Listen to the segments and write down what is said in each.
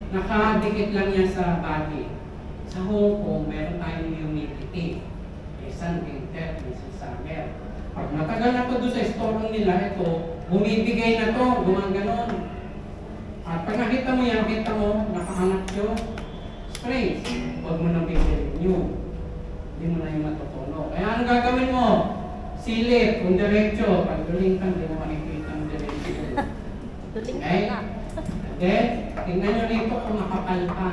Nakadikit lang yan sa body. Sa Hong Kong, meron tayong humidity. Minsan winter, minsan summer. Pag matagal na to doon sa store nila, ito, bumibigay na to, gumaganon. At pag nakita mo yan, kita mo, nakaangat yung sprays. Huwag mo nang bibili nyo. Hindi mo na yung matutuno. Kaya ano gagawin mo? Silip, kung diretso. Pag duling ka, hindi mo makikita ang diretso. Okay? And then, tingnan nyo rito kung makapal pa.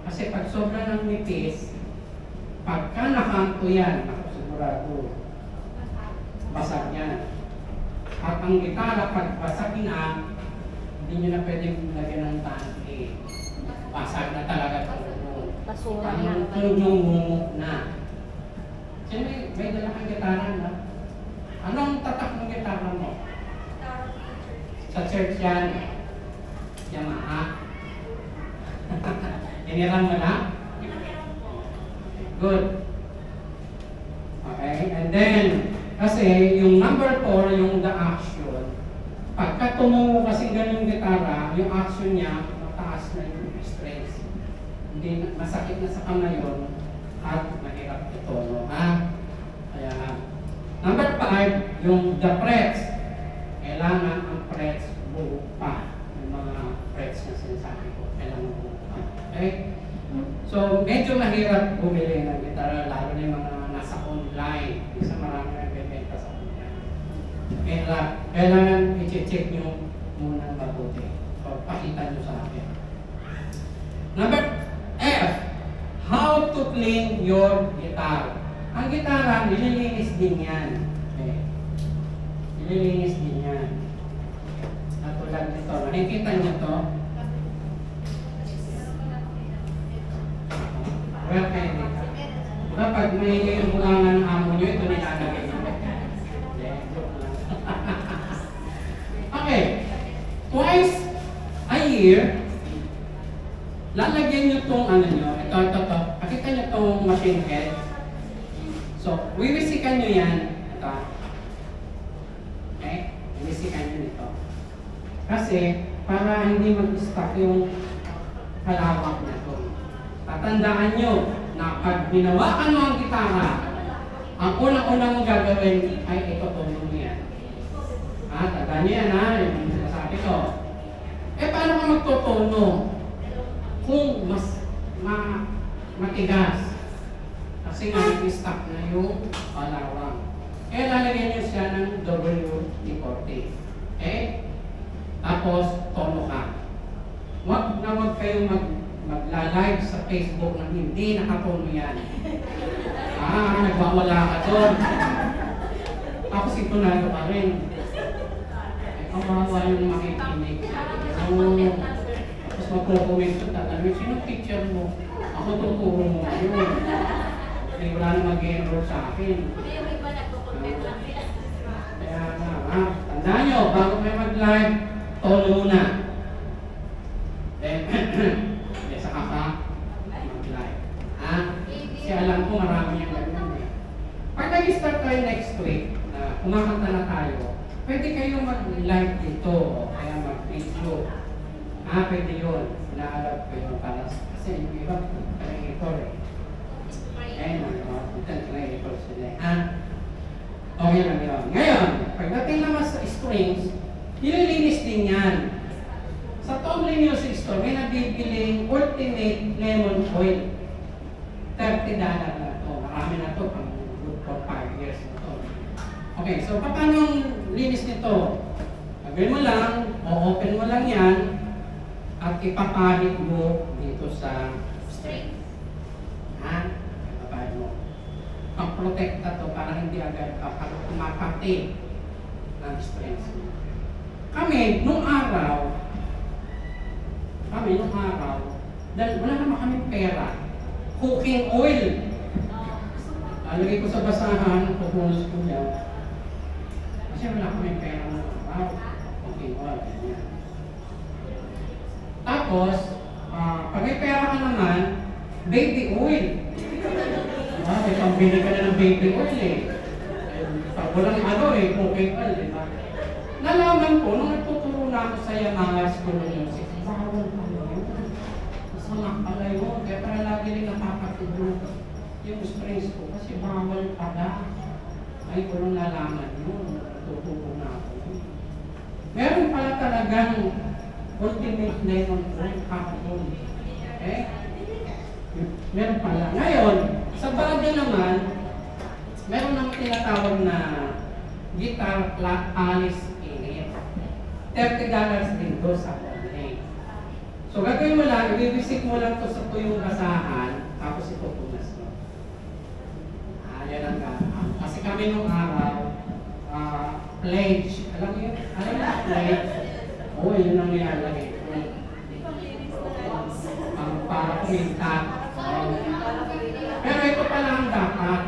Kasi pag sobra ng nipis, pagka nakanto yan, sigurado, basag yan. At ang gitara, pag basag na, hindi nyo na pwedeng lagyan ng tanke. Basag na talaga ito. Basura Ang tunog yung mumuk na. Siyempre, may dala kang gitara na. Anong tatak ng gitara mo? Sa church yan. Yamaha. Iniram mo na? Good. Okay, and then, kasi yung number 4, yung the action, pagka tumungo kasi ganun gitara, yung action niya, mataas na yung stress. Hindi, masakit na sa kamay yun, at mahirap ito, no? Ha? Kaya, number 5, yung the frets. Kailangan ang frets buo pa. Yung mga frets na sinasabi ko, kailangan buo pa. Okay? So, medyo mahirap bumili ng gitara, lalo na yung mga nasa online. Isa marami na bebenta sa online. Kailangan i-check nyo muna mabuti. So, pakita nyo sa akin. Number F, how to clean your guitar. Ang gitara, nililinis din yan. Okay. Nililinis din yan. Natulad nito. Nakikita nyo to? Well, kaya dito. Kapag may bungangan ng amo nyo, ito nilalagay nyo. Okay. Twice a year, lalagyan nyo itong ano nyo. Ito. Pakita nyo itong machine head. So, wiwisikan nyo yan. Ito. Okay? Wiwisikan nyo nito. Kasi, para hindi mag-stuck yung halawak na ito. Tatandaan nyo na pag binawakan mo ang gitara, ang unang-unang mong gagawin ay itutunog mo yan. Tandaan nyo yan ha, yung sinasabi ko. Paano ka magtutuno? Kung mas matigas. Kasi nga nag-stuck na yung palawang. Lalagyan nyo siya ng WD-40. Okay? Tapos, tono ka. Huwag na huwag kayong magla-live sa Facebook na hindi nakatono yan. Nagwawala ka doon. Tapos ito na pa rin. Kawawa yung makikinig. Tapos magko-comment ko tatanong, sino teacher mo? Ako tuturo mo ngayon. Wala na mag-enroll sa akin. Kaya tandaan nyo, bago kayo mag-live, tono muna. Then, saka ka mag-live. Kasi alam ko marami yung ganyan eh. Pag nag-start tayo next week, kumakanta na tayo, pwede kayo mag-live dito o kaya mag-video. Pwede yun. Naalap ko yun para kasi yung iba, creator eh. Creator sila. Okay lang yun. Ngayon, pagdating naman sa strings, nililinis din yan. Sa Tomlin Music Store, may nabibiling Ultimate Lemon Oil. $30 na ito. Marami na ito. Pang good for 5 years na ito. Okay, so paano yung linis nito? Gagawin mo lang, o-open mo lang yan, at ipapahid mo dito sa string. Ipapahid mo. Pang-protect na ito para hindi agad kumapati ng strings mo. Kami, nung araw, dahil wala naman kaming pera, cooking oil. Lagay ko sa basahan, pupunos ko yan. Kasi wala kaming pera ng cooking oil. Tapos, pag may pera ka naman, baby oil. May pambili ka na ng baby oil eh. Pag walang cooking oil, diba? Nalaman ko, nung nagtuturo na ako sa Yamaha School of Music, bawal pa yun. yung strings ko kasi bawal pala. Ay, ko lang nalaman yun. Natututo na ako. Meron pala talagang ultimate nylon hapon. Okay? Meron pala. Ngayon, sa bagay naman, meron nang tinatawag na guitar Alice in it. $30 din doon sa online. So, gagawin mo lang, i-visit mo lang to sa tuyong basahan, tapos ipupunas mo. Yan ang gano'n. Kasi kami nung araw, pledge. Alam mo yun? Alam mo yung pledge? Oo, yun ang nilalagay ko. Para kuminta. Pero ito pala ang dapat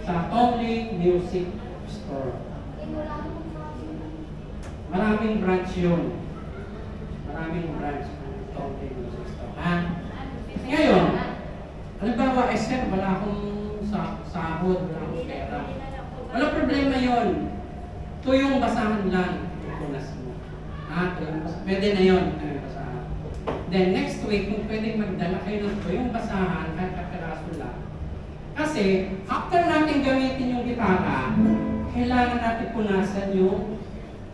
sa Tomley Music Store. Maraming branch yun. Maraming branch ng Tomley Music Store. Ha? Ngayon, halimbawa, sir, wala akong sahod, wala akong pera. Wala problema yun. Tuyong basahan lang. Punas mo. Pwede na yun. Tuyong basahan. Then next week, kung pwede magdala kayo ng tuyong basahan, kahit kapiraso lang. Kasi, after natin gamitin yung gitara, kailangan natin punasan yung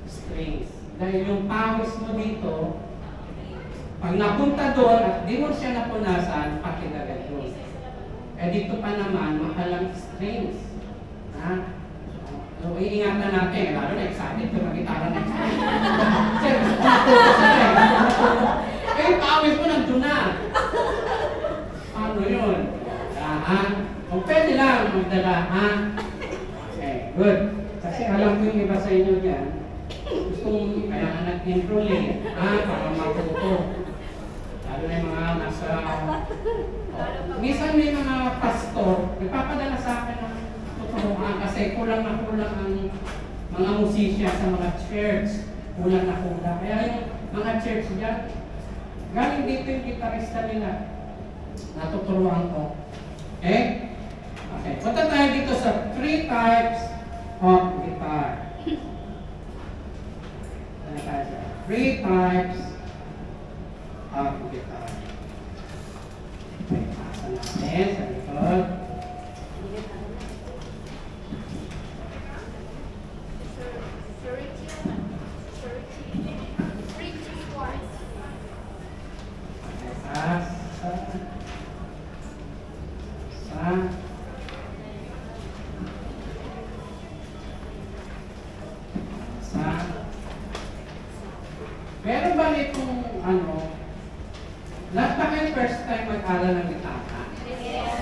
strings. Dahil yung pawis mo dito, pag napunta doon at di mo siya napunasan, pakidagad yun. Eh dito pa naman, mahalang strings. Ha? So, iingatan natin. Lalo na excited ko mag-gitara next week. Sir, eh, pawis mo nandun na. Paano yun? Ha? Kung pwede lang, magdala. Ha? Okay, good. Kasi alam ko yung iba sa inyo dyan, gustong kaya nag-enroll eh. Para matuto. Lalo na yung mga nasa... Minsan may mga pastor, nagpapadala sa akin ng tuturuan kasi kulang na kulang ang mga musisya sa mga church. Kulang na kulang. Kaya yung mga church dyan, galing dito yung gitarista nila. Natuturuan ko. Okay? Okay. Punta tayo dito sa 3 types of guitar. 3 types of guitar. Okay, pasa natin sa likod. Meron ba nitong lahat ba kayo first time mag-aral ng gitara? Yes.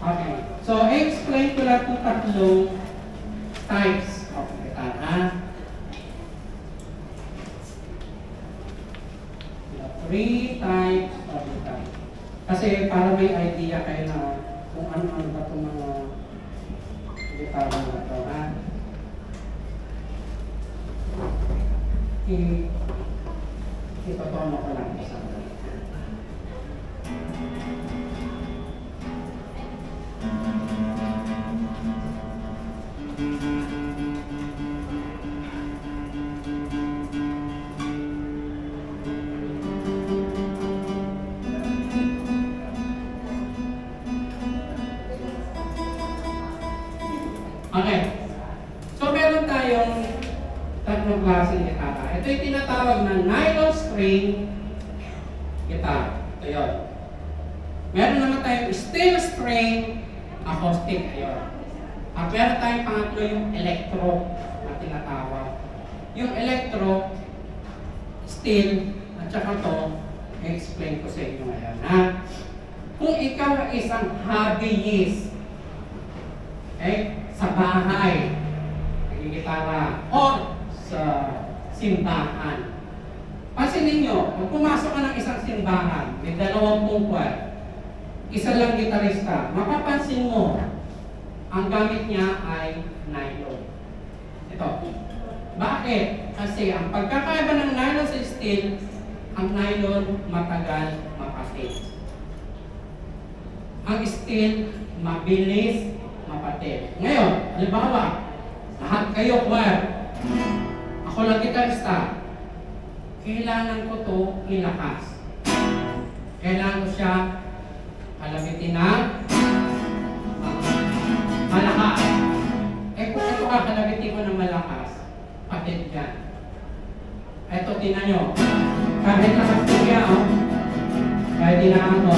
Okay. So, explain ko lang itong tatlong types of gitara. 3 types of gitara. Kasi para may idea kayo na kung ano-ano ba itong mga gitara na ito, ha? Ipatono ko lang isa. Okay. So, meron tayong tatlong klaseng gitara. Ito yung tinatawag na nylon string guitar. Ito yun. Meron naman tayong steel string acoustic. Ayun. At meron tayong pangatlo yung electro na tinatawag. Yung electro, steel, at saka to, i-explain ko sa inyo ngayon. Ha? Kung ikaw ay isang hobbyist, okay, sa bahay, nagigitara, or sa simbahan. Pansin ninyo, kung pumasok ka ng isang simbahan, may 2 tungkol, isa lang gitarista, mapapansin mo, ang gamit niya ay nylon. Ito. Bakit? Kasi ang pagkakaiba ng nylon sa steel, ang nylon matagal mapatid. Ang steel mabilis mapatid. Ngayon, halimbawa, lahat kayo choir. Ako lang gitarista. kailangan ko to ilakas. Kailangan ko siya halabitin na malakas. Kung ito kakalabitin ko ng malakas, patid yan. Ito, tinan nyo. Kahit lakas ko siya, oh. Kahit tinaan ko.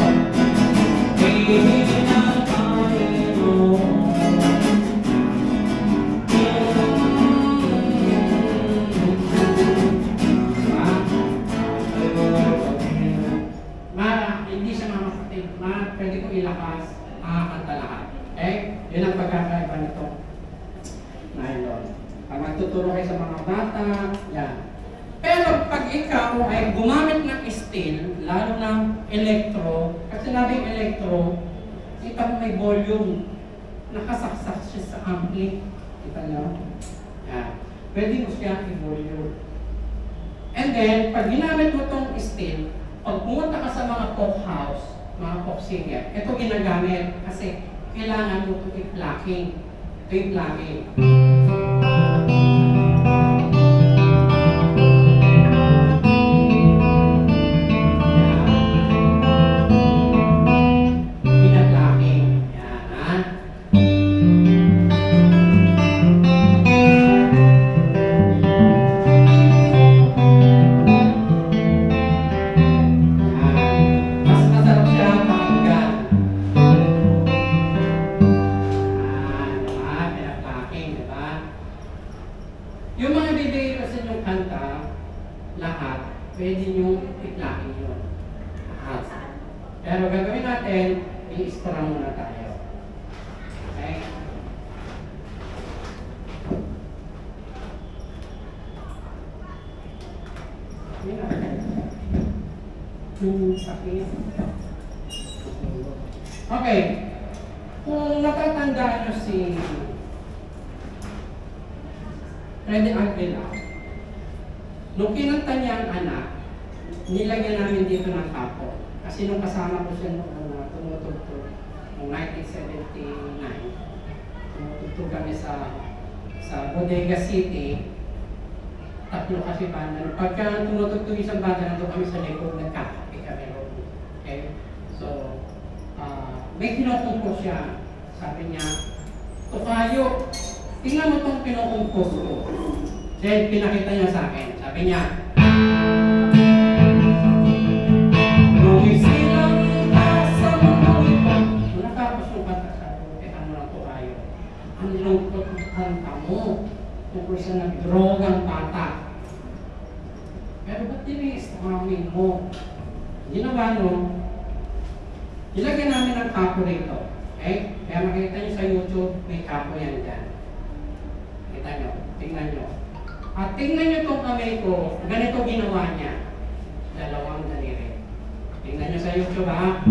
Hindi siya mamakatid. Pwede ko ilakas, makakanta lahat. Yun ang pagkakaiba nito. Nylon. Pag magtuturo kayo sa mga bata, yan. Pero pag ikaw ay gumamit ng steel, lalo ng electro, pag sinabing electro, kita mo may volume, nakasaksak siya sa ampli. Kita nyo? Yan. Pwede mo siya i-volume. And then, pag ginamit mo tong steel, pag pumunta ka sa mga folk house, mga folk singer, ito ginagamit kasi kailangan mo ito i-plucking. Ito yung plucking. Pwede nyo i-plucking yun. Pero gagawin natin, i-extra muna tayo. Okay? Okay. Kung natatandaan nyo si Freddy Aguilar, nung kinanta niya ang anak, nilagyan namin dito ng kapo. Kasi nung kasama ko siya noong tumutugtog, noong 1979, tumutugtog kami sa Bodega City, tatlo kasi banda. Pagka tumutugtog isang banda, nandun kami sa likod, nagkakapi kami ron. Okay? So, may kinukumpos siya. Sabi niya, Tokayo, tingnan mo itong kinukumpos ko. Then, pinakita niya sa akin. Sabi niya, lumisilang ka sa mundo ito. Nung natapos yung kanta, sabi ko, teka mo lang Tokayo. Ang lungkot ng kanta mo. Tungkol sa nagdrogang bata. Pero ba't dini-strumming mo? Ginawa no, ilagyan namin ang kapo rito. Okay? Kaya makikita nyo sa YouTube, may kapo yan dyan. Kita nyo, tingnan nyo. At tingnan nyo itong kamay ko, ganito ginawa niya. Dalawang daliri. Tingnan nyo sa YouTube ha.